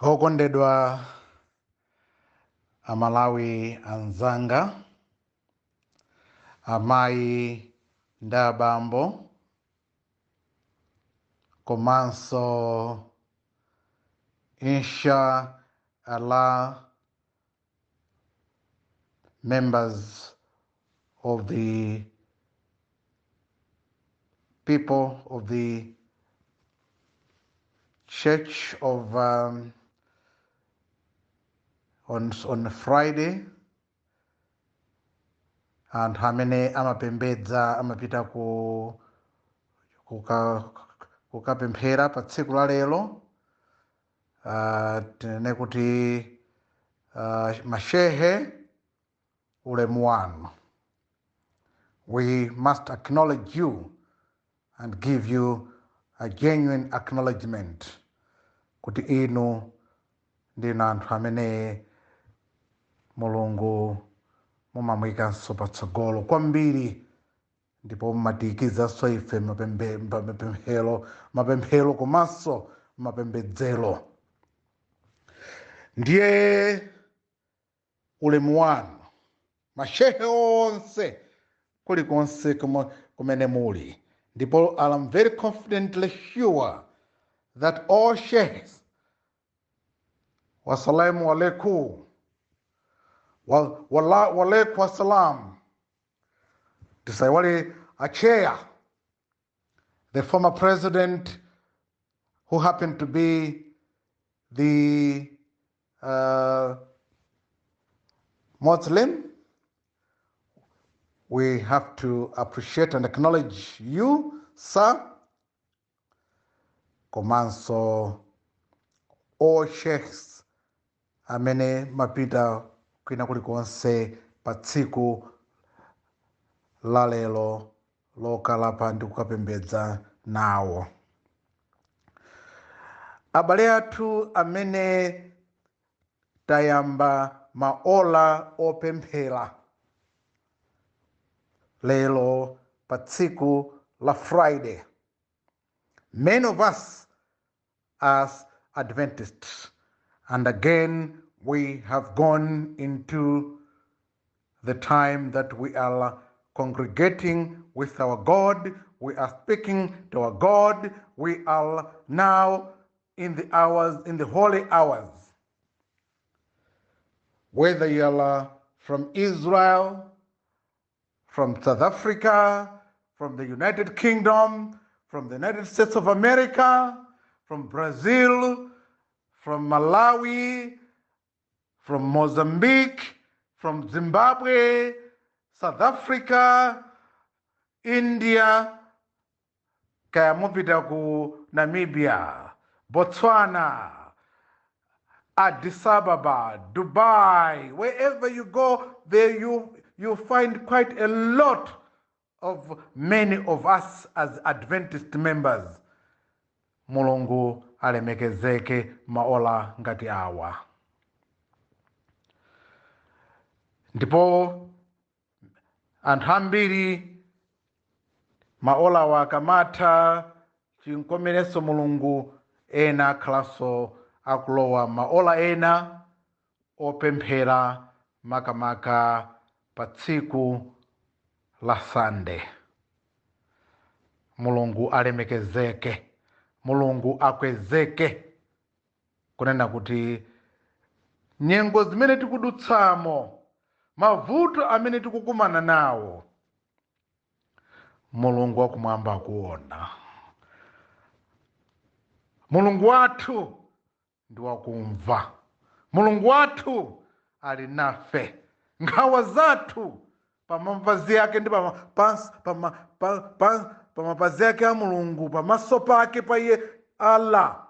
Okondedwa Amalawi anzanga, amayi ndi abambo, komanso insha Allah members of the people of the Church of on Friday, and hamene amapembedza amapita kukapemphera pa tsiku la lero. Tine kuti mashehe ulemu wanu. We must acknowledge you and give you a genuine acknowledgement kuti inu ndinu anthu amene Mulungu mumamwikanso patsogolo kwambiri, ndipo mumatiyikizanso ife mapemphero komanso mapembedzero. Ndiye ulemu wanu mashehe onse kulikonse kumene muli, ndipo I'm very confidently sure that all sheikhs, wassalamu alaikum, walaikum assalam, tisaiwale a chair, the former president who happened to be the Muslim. We have to appreciate and acknowledge you, sir. Komanso all sheikhs amene mapita kwina kulikonse pa tsiku la lero lokalapa ndi kukapembedza nawo. Abale athu amene tayamba maola opemphera lero pa tsiku la Friday. Many of us as Adventists, and again we have gone into the time that we are congregating with our God, we are speaking to our God, we are now in the holy hours. Whether you are from Israel, from South Africa, from the United Kingdom, from the United States of America, from Brazil, from Malawi, from Mozambique, from Zimbabwe, South Africa, India, kaya mupita ku Namibia, Botswana, Addis Ababa, Dubai, wherever you go, there you find quite a lot of many of us as Adventist members. Mulungu alemekezeke maola ngati awa. Ndipo anthu ambiri maola wakamata chinkomereso Mulungu ena akhalanso akulowa maola ena opemphera makamaka pa tsiku la Sunday. Mulungu alemekezeke, Mulungu akwezeke, kunena kuti nyengo zimene tikudutsamo, mavuto amene tikukumana nawo, Mulungu wakumwamba akuona. Mulungu wathu ndi wakumva. Mulungu wathu ali nafe. Nkhawa zathu pamapazi yake ndi pamapazi yake a Mulungu, pamaso pake pa iye Allah.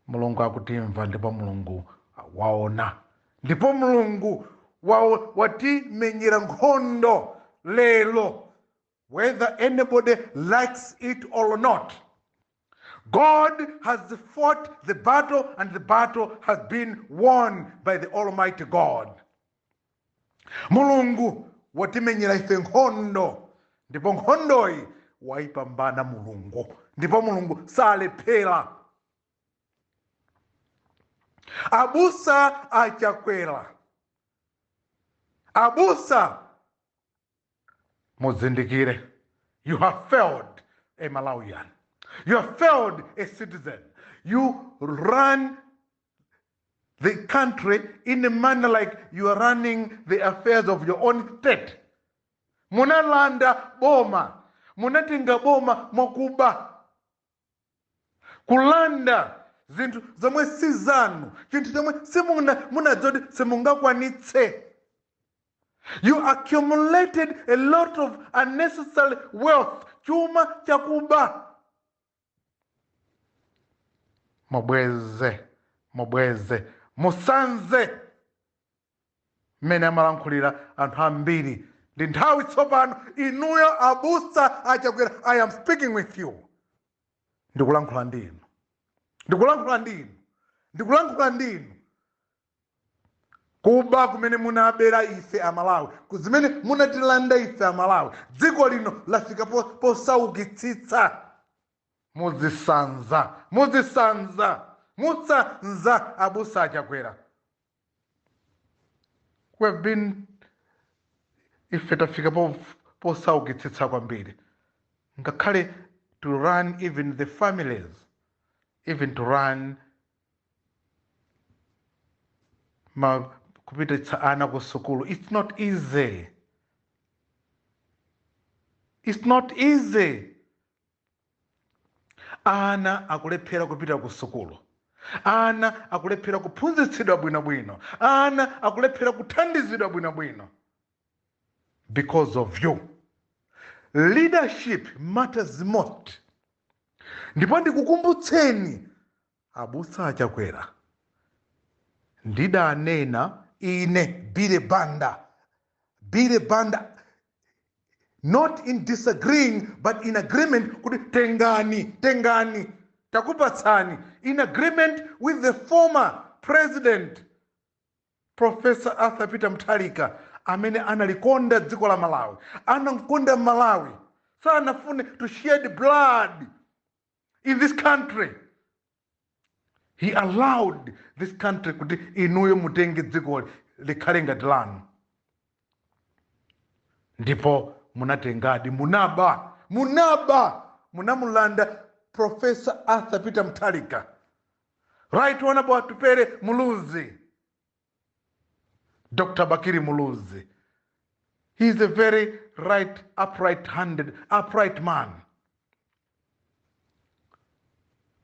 Mulungu akutimva ndipo Mulungu waona. Ndipo Mulungu watimenyera nkhondo lelo, whether anybody likes it or not. God has fought the battle, and the battle has been won by the Almighty God. Mulungu watimenyera ife nkhondo, ndipo nkhondoyi waipambana Mulungu, ndipo Mulungu salephera. Abusa achakwera. Abusa muzindikire. You have failed a Malawian. You have failed a citizen. You run the country in a manner like you are running the affairs of your own state. Munalanda boma. Munatinga boma mwakuba. Kulanda zinthu zomwe si zanu. Chinthu zomwe munadzoti simungakwanitse. You accumulated a lot of unnecessary wealth. Chuma chakuba. Mobweze. Musanze. Mene amalankhulira anthu ambiri. Ndi nthawi tsopano inuyo abusa achakwera. I am speaking with you. Ndikulankhula ndinu. Kuba kumene munabera ife amalawi. Kuzimene munatilanda ife amalawi. Dziko lino lafika posaukitsitsa. Muzisanza abusa achakwera. We've been ife tafika posaukitsitsa kwambiri. Ngakhale to run even the families, even to run kupita ana kusukulu. It's not easy. Ana akulephera kupita kusukulu. Ana akulephera kuphunzitsidwa bwinobwino. Ana akulephera kuthandizidwa bwinobwino. Because of you. Leadership matters most. Ndipo ndikukumbutseni abusa achakwera. Ndidanena ine Billy Banda, not in disagreeing but in agreement kuti tengani takupatsani, in agreement with the former president Professor Arthur Peter Mutharika amene analikonda dziko la Malawi, anakonda Malawi, sanafune to shed blood in this country. He allowed this country kuti inuyo mutenge dziko likhale ngati lanu. Ndipo munatengadi munamulanda Professor Arthur Peter Mutharika. Right honorable Atupere Muluzi, Dr. Bakiri Muluzi. He is a very upright man.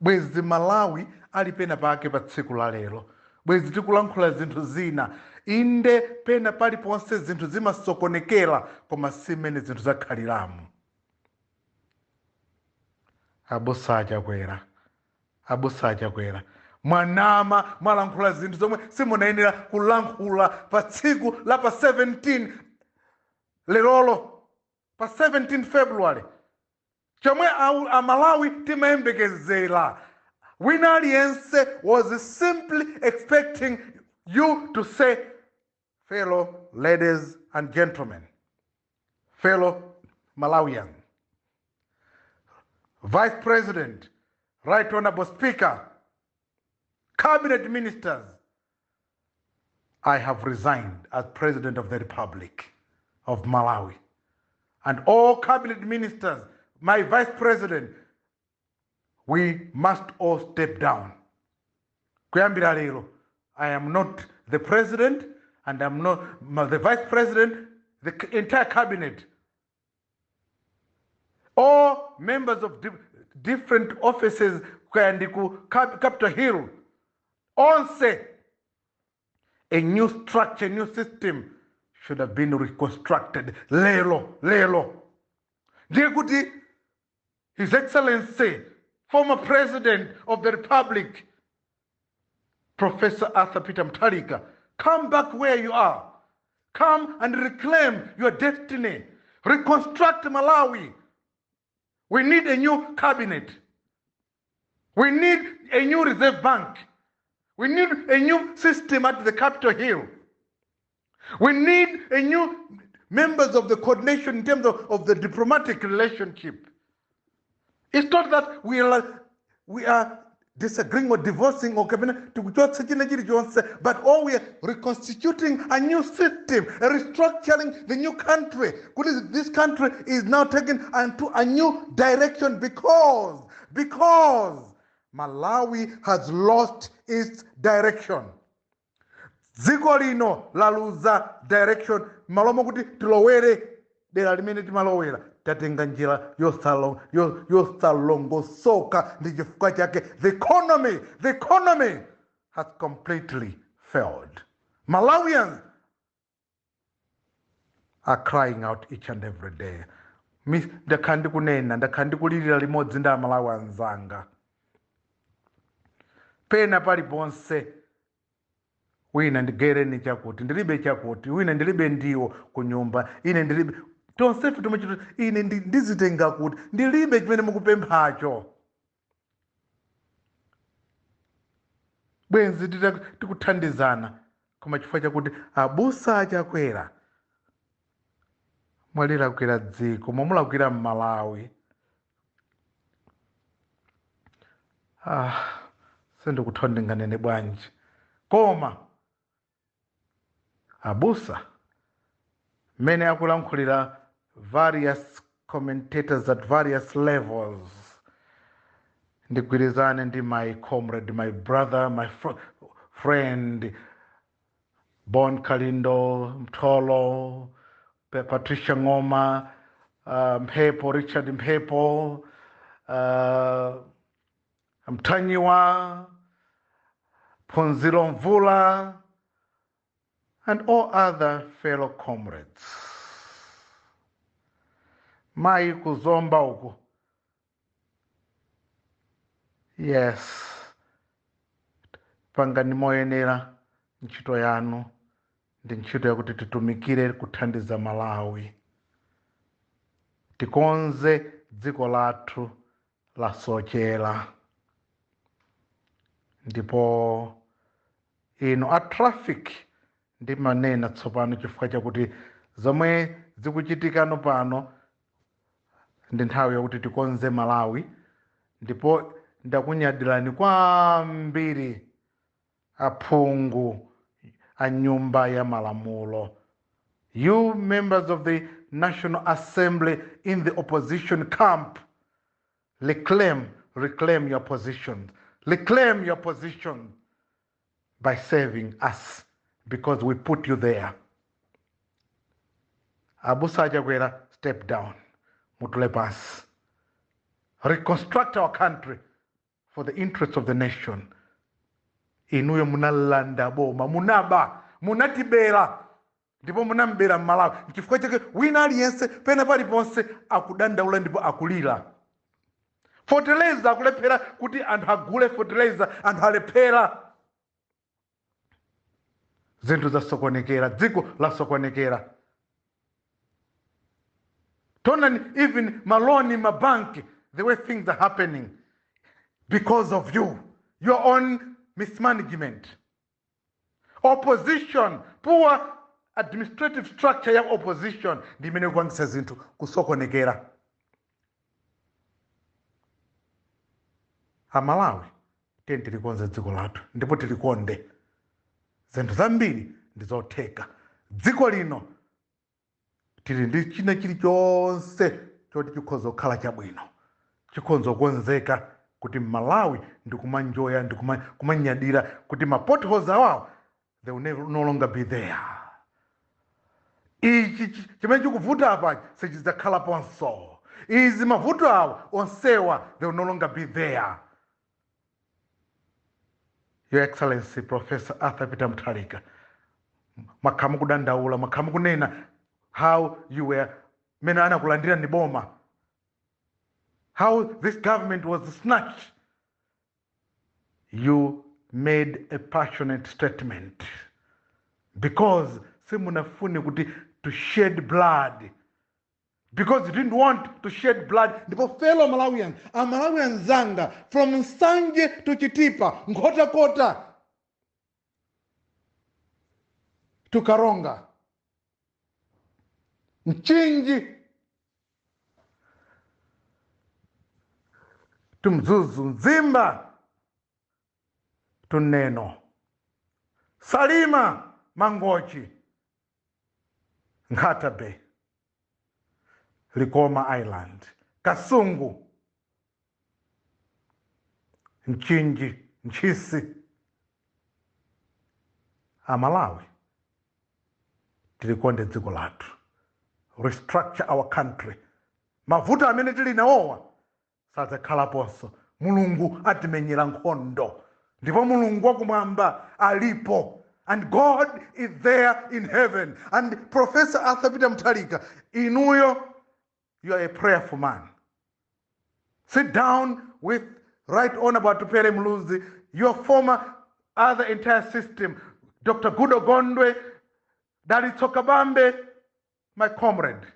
Bwezi Malawi alipena pake pa tsiku la lero. Bwezi tikulankhula zinthu zina. Inde pena pali ponse zinthu zimasokonekera koma simene zinthu zakhaliramu. Abusa achakwera. Mwanama mwalankhula zinthu zomwe simunayenera kulankhula pa tsiku la pa 17 lerolo. Pa 17 February. Chomwe amalawi timayembekezera. Wina aliyense was simply expecting you to say, fellow ladies and gentlemen, fellow Malawians, Vice President, Right Honorable Speaker, Cabinet Ministers, I have resigned as President of the Republic of Malawi. And all Cabinet Ministers, my Vice President, we must all step down. Kuyambira lero, I am not the President, and I'm not the Vice President, the entire Cabinet. All members of different offices, Capitol Hill, all say a new structure, new system should have been reconstructed. Lelo. Deputy, His Excellency, former President of the Republic, Professor Arthur Peter Mutharika, come back where you are. Come and reclaim your destiny. Reconstruct Malawi. We need a new cabinet. We need a new reserve bank. We need a new system at the Capitol Hill. We need a new members of the coordination in terms of the diplomatic relationship. It's not that we are disagreeing or divorcing or but all we are reconstituting a new system, restructuring the new country. This country is now taken into a new direction because Malawi has lost its direction. Dziko lino laluza direction, malomo kuti tilowere dera limene timalowera tatenga njira yosalongosoka ndi chifukwa chake the economy has completely failed. Malawians are crying out each and every day. Ndakhandi kunena ndakhandi kulirira limodzi nda Malawi anzanga pena paliponse wina ndigereni chakuti ndilibe chakuti wina ndilibe ndiwo kunyumba ine ndilibe tonsefe tumachita ine ndizitenga kuti ndilibe chimene mukupemphacho bwenzi tikuthandizana koma chifukwa chakuti abusa achakwera mwalira kwera dziko mwamulakwira m'Malawi. Sindikuthonde nganene bwanji koma abusa mene akulankhulira various commentators at various levels ndigwirizane ndi my comrade, my brother, my friend Bon Kalindo Mtholo, Patricia Ngoma, Mphepo, Richard Mphepo, Mtanyiwa, Ponzilo Mvula, and all other fellow comrades. Mai kuzomba uku. Yes. Pangani moyenera ntchito yanu ndi ntchito yakuti titumikire kuthandiza Malawi. Tikonze dziko lathu lasochera. Ndipo ino a traffic ndi manena tsopano chifukwa chakuti zomwe zikuchitikano pano ndi nthawi yakuti tikonze Malawi. Ndipo ndakunyadirani kwambiri aphungu a nyumba ya malamulo, you members of the National Assembly in the opposition camp, reclaim your positions. Reclaim your position by serving us because we put you there. Abusa Achakwera, step down. Mutule pass. Reconstruct our country for the interests of the nation. Inuyo munalanda boma, munatibera. Ndipo munambera Malawi. Chifukwa chake wina aliyense pena paliponse akudandaula ndipo akulira. Fertilizer akulephera kuti anthu agule fertilizer anthu alephera. Zinthu zasokonekera, dziko lasokonekera. Tonani even maloni mabanki, the way things are happening because of you, your own mismanagement. Opposition, poor administrative structure ya opposition ndimene kuangisa zinthu kusokonekera. Malawi tilikonze dziko lathu ndipo tilikonde. Zinthu zambiri ndizotheka. Dziko lino tili ndi china chilichonse choti chikhoza kukhala chabwino. Chikhoza kukonzeka kuti Malawi ndikumanjoya ndikumanyadira kuti ma potholes awawo they will no longer be there. Ichi chimene chikuvuta apa sichidzakhala ponso. Izi mavuto awo onsewa they will no longer be there. Your Excellency Professor Arthur Peter Mutharika, makhamu kudandaula, makhamu kunena how you were mena anakulandira ni boma, how this government was snatched. You made a passionate statement because simunafuni kuti to shed blood, because you didn't want to shed blood. Ndipo fellow Malawians, a Malawian zanga from Nsanje to Chitipa, Nkota Kota to Karonga, Mchinji to Mzuzu, Nzimba Tuneno, Salima Mangochi, Ngatabe, Likoma Island, Kasungu, Nchinji, Nchisi, Malawi. Tilikonde dziko lathu. Restructure our country. Mavuto amene tili nawowa sadzakhalaponso. Mulungu atimenyera nkhondo. Ndipo Mulungu wakumwamba alipo. And God is there in heaven. And Professor Arthur Peter Mutharika, inuyo, you are a prayerful man. Sit down with Right Honorable Tupele Muluzi, your former other entire system, Dr. Gudo Gondwe, Dali Tsokabambe, my comrade.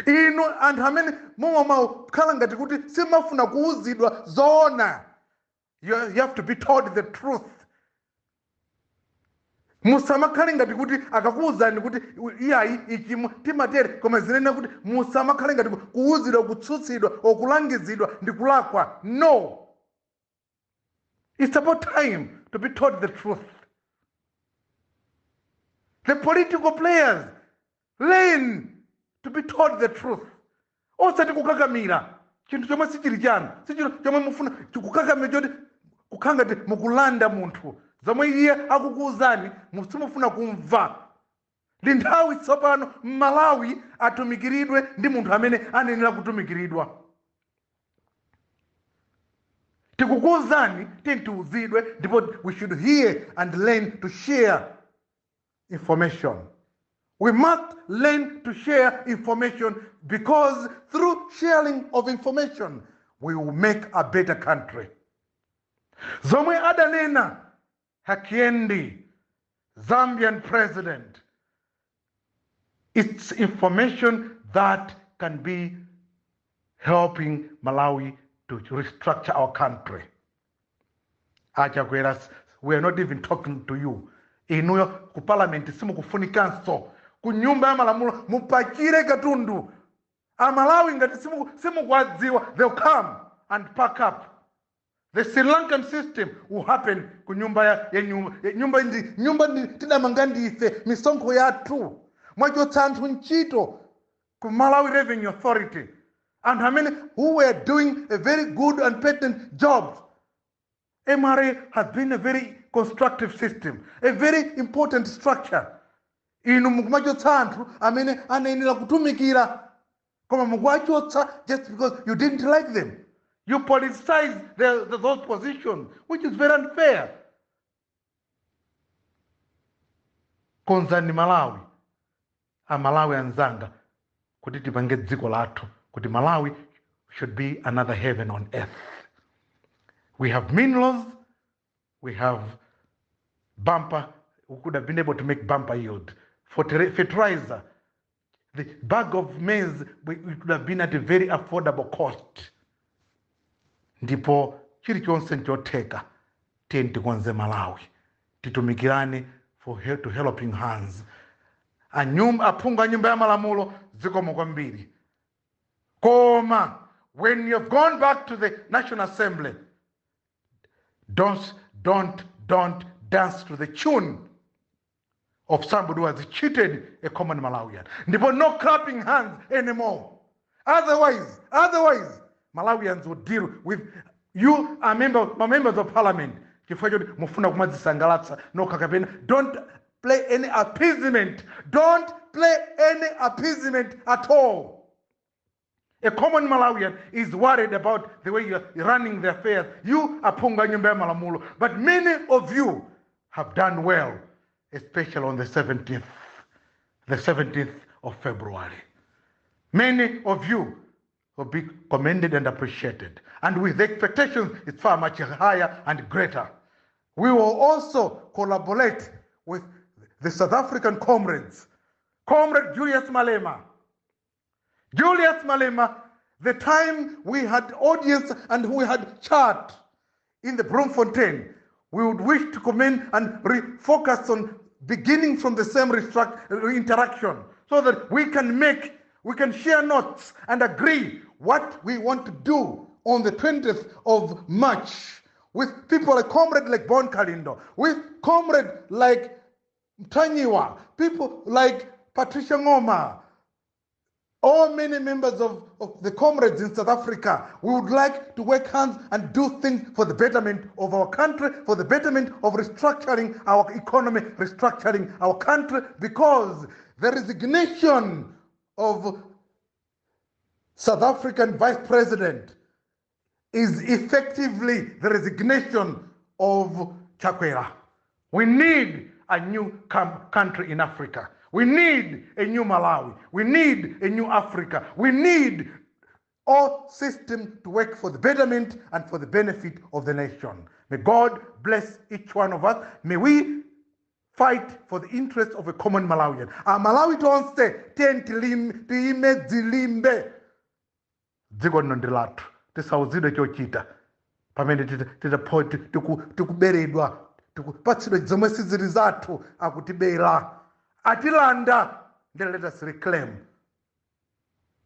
Ino and hamene mama kalangati kuti simafuna kuuzidwa zona. You have to be told the truth. Musama kalangati kuti akakuuzani kuti iyayi ichimu timatere koma zinena kuti musama kalangati kuuzidwa kutsutsidwa okulangizidwa ndikulakwa. No. It's about time to be told the truth. The political players learn to be told the truth. Osati kukakamira. Chintu chomwe sichili chanu. Sichilo chomwe mufuna kukakamira choti kukangati mukulanda munthu. Zomwe iye akukuuzani musimufuna kumva. Ndi nthawi tsopano Malawi atumikiridwe ndi munthu amene anenera kutumikiridwa. Tikukuuzani tiuzidwe ndipo we should hear and learn to share information. We must learn to share information because through sharing of information, we will make a better country. Zomwe adanena Hakainde, Zambian president, it's information that can be helping Malawi to restructure our country. Achakwera, we are not even talking to you. Inuyo ku parliament simukufunikanso ku nyumba ya malamulo mupachire katundu. Amalawi ngati simukwadziwa, they'll come and pack up. The Sri Lankan system will happen ku nyumba ya nyumba tidamanga ndife misonkho yathu mwachotsa anthu ntchito ku Malawi Revenue Authority, and how many who were doing a very good and patent job. MRA has been a very constructive system, a very important structure. Inu mukumachotsa anthu amene anayenera kutumikira koma mukuwachotsa just because you didn't like them. You politicize those positions, which is very unfair. Konzani Malawi, Malawi anzanga kuti tipange dziko lathu, kuti Malawi should be another heaven on earth. We have minerals, we have bumper, we could have been able to make bumper yield. Fertilizer, the bag of maize, we could have been at a very affordable cost. Ndipo chilichonse nchoteka tenti kwanze Malawi titumikirane to helping hands. Apunga nyumba ya malamulo zikomo kwambiri. Koma, when you've gone back to the National Assembly, don't dance to the tune of somebody who has cheated a common Malawian. Ndipo no clapping hands anymore. Otherwise, Malawians would deal with you are members of parliament. Don't play any appeasement. Don't play any appeasement at all. A common Malawian is worried about the way you're running the affairs. You are punga nyumba malamulo. But many of you have done well, especially on the 17th of February. Many of you will be commended and appreciated. And with the expectations, it's far much higher and greater. We will also collaborate with the South African comrades. Comrade Julius Malema. The time we had audience and we had chat in the Bloemfontein, we would wish to commend and refocus on beginning from the same interaction so that we can share notes and agree what we want to do on the 20th of March with people like comrade like Bon Kalindo, with comrade like Tanyiwa, people like Patricia Ngoma, all many members of the comrades in South Africa. We would like to work hands and do things for the betterment of our country, for the betterment of restructuring our economy, restructuring our country, because the resignation of South African Vice President is effectively the resignation of Chakwera. We need a new country in Africa. We need a new Malawi. We need a new Africa. We need all systems to work for the betterment and for the benefit of the nation. May God bless each one of us. May we fight for the interests of a common Malawian. Malawi don't say, tiime zilimbe. Dziko nondilatu. Tisauzide chochita. Pamene tikuberedwa. Tikupatsidwa zomwe sizili zathu akutibera. Atilanda, then let us reclaim.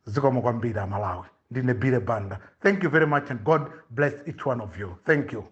Zikomo kwambiri Malawi. Ndine Billy Banda. Thank you very much and God bless each one of you. Thank you.